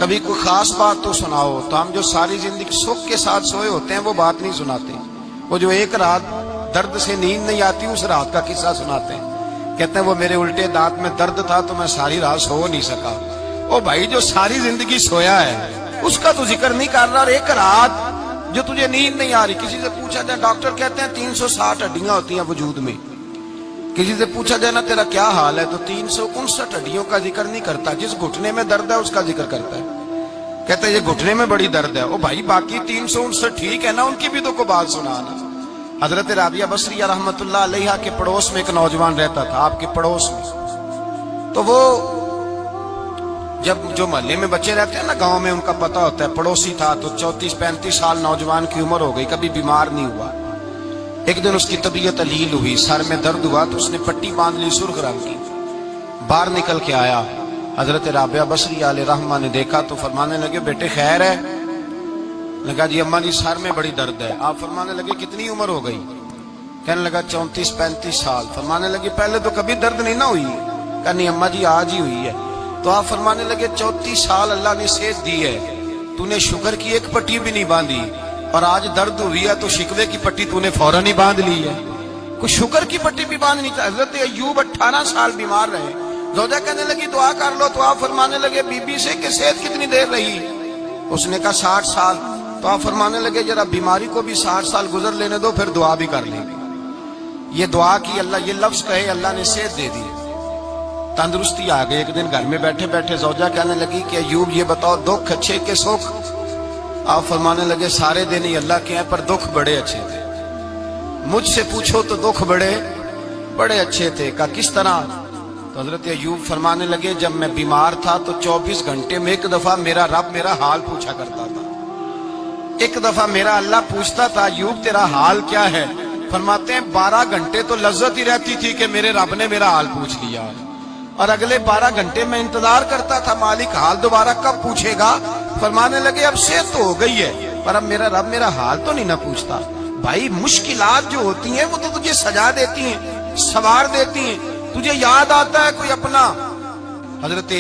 کبھی کوئی خاص بات تو سناؤ، تو ہم جو ساری زندگی سکھ کے ساتھ سوئے ہوتے ہیں وہ بات نہیں سناتے، وہ جو ایک رات درد سے نیند نہیں آتی اس رات کا قصہ سناتے ہیں، کہتے ہیں وہ میرے الٹے دانت میں درد تھا تو میں ساری رات سو نہیں سکا۔ او بھائی جو ساری زندگی سویا ہے اس کا تو ذکر نہیں کر رہا، اور ایک رات جو تجھے نیند نہیں آ رہی، کسی سے پوچھا جائے، ڈاکٹر کہتے ہیں 360 ہڈیاں ہوتی ہیں وجود میں، کسی سے پوچھا جائے نا تیرا کیا حال ہے تو 359 ہڈیوں کا ذکر نہیں کرتا، جس گھٹنے میں درد ہے اس کا ذکر کرتا ہے، کہتا ہے یہ گھٹنے میں بڑی درد ہے۔ او بھائی باقی 359 ٹھیک ہے نا، ان کی بھی تو کوئی بات سنانا۔ حضرت رابعہ بصریہ رحمت اللہ علیہا کے پڑوس میں ایک نوجوان رہتا تھا، آپ کے پڑوس میں، تو وہ جب جو محلے میں بچے رہتے ہیں نا گاؤں میں، ان کا پتہ ہوتا ہے، پڑوسی تھا تو 34-35 سال نوجوان کی عمر ہو گئی، کبھی بیمار نہیں ہوا۔ ایک دن اس کی طبیعت علیل ہوئی، سر میں درد ہوا تو اس نے پٹی باندھ لی سرخ رنگ کی، باہر نکل کے آیا، حضرت رابعہ بصریہ علیہ رحمہ نے دیکھا تو فرمانے لگے بیٹے خیر ہے؟ لگا جی اماں جی سر میں بڑی درد ہے۔ آپ فرمانے لگے کتنی عمر ہو گئی؟ کہنے لگا 34-35 سال۔ فرمانے لگے پہلے تو کبھی درد نہیں نہ ہوئی؟ کہا نہیں اماں جی آج ہی ہوئی ہے۔ تو آپ فرمانے لگے 34 سال اللہ نے صحت دی ہے، تو نے شکر کی ایک پٹی بھی نہیں باندھی، اور آج درد ہوئی ہے تو شکوے کی پٹی تو نے فوراً ہی باندھ لی ہے، کوئی شکر کی پٹی بھی باندھ نہیں۔ حضرت ایوب 18 سال بیمار رہے، زوجہ کہنے لگی دعا کر لو، تو آپ فرمانے لگے بی بی سے کہ صحت کتنی دیر رہی؟ اس نے کہا 60 سال۔ تو آپ فرمانے لگے ذرا بیماری کو بھی 60 سال گزر لینے دو پھر دعا بھی کر لیں گے۔ یہ دعا کی، اللہ یہ لفظ کہے اللہ نے صحت دے دی، تندرستی آ گئی۔ ایک دن گھر میں بیٹھے بیٹھے زوجہ کہنے لگی کہ ایوب یہ بتاؤ دکھ اچھے کہ سکھ؟ آپ فرمانے لگے سارے دن ہی اللہ کے ہیں پر دکھ بڑے اچھے تھے، مجھ سے پوچھو تو دکھ بڑے اچھے تھے۔ کہا کس طرح؟ تو حضرت ایوب فرمانے لگے جب میں بیمار تھا تو 24 گھنٹے میں ایک دفعہ میرا رب میرا حال پوچھا کرتا تھا، ایک دفعہ میرا اللہ پوچھتا تھا ایوب تیرا حال کیا ہے؟ فرماتے ہیں 12 گھنٹے تو لذت ہی رہتی تھی کہ میرے رب نے میرا حال پوچھ لیا، اور اگلے 12 گھنٹے میں انتظار کرتا تھا مالک حال دوبارہ کب پوچھے گا۔ فرمانے لگے اب صحت تو ہو گئی ہے پر اب میرا رب میرا حال تو نہیں نہ پوچھتا۔ بھائی مشکلات جو ہوتی ہیں وہ تو تجھے سجا دیتی ہیں، سوار دیتی ہیں، تجھے یاد آتا ہے کوئی اپنا۔ حضرت